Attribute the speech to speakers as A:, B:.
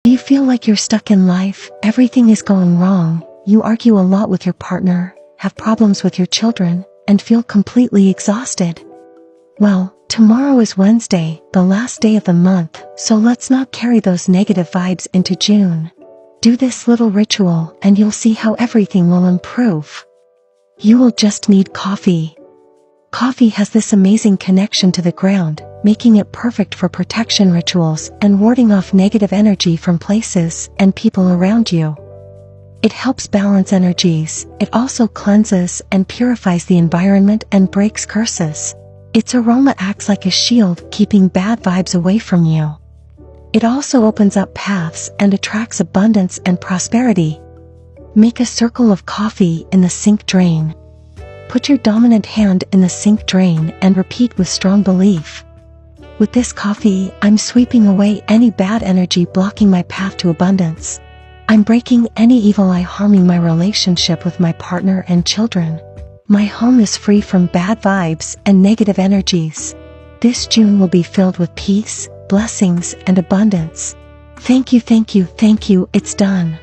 A: Do you feel like you're stuck in life? Everything is going wrong. You argue a lot with your partner, have problems with your children, and feel completely exhausted. Well, tomorrow is Wednesday, the last day of the month, so let's not carry those negative vibes into June. Do this little ritual and you'll see how everything will improve. You will just need coffee. Coffee has this amazing connection to the ground, making it perfect for protection rituals and warding off negative energy from places and people around you. It helps balance energies. It also cleanses and purifies the environment and breaks curses. Its aroma acts like a shield, keeping bad vibes away from you. It also opens up paths and attracts abundance and prosperity. Make a circle of coffee in the sink drain. Put your dominant hand in the sink drain and repeat with strong belief. With this coffee, I'm sweeping away any bad energy blocking my path to abundance. I'm breaking any evil eye harming my relationship with my partner and children. My home is free from bad vibes and negative energies. This June will be filled with peace, blessings, and abundance. Thank you, it's done.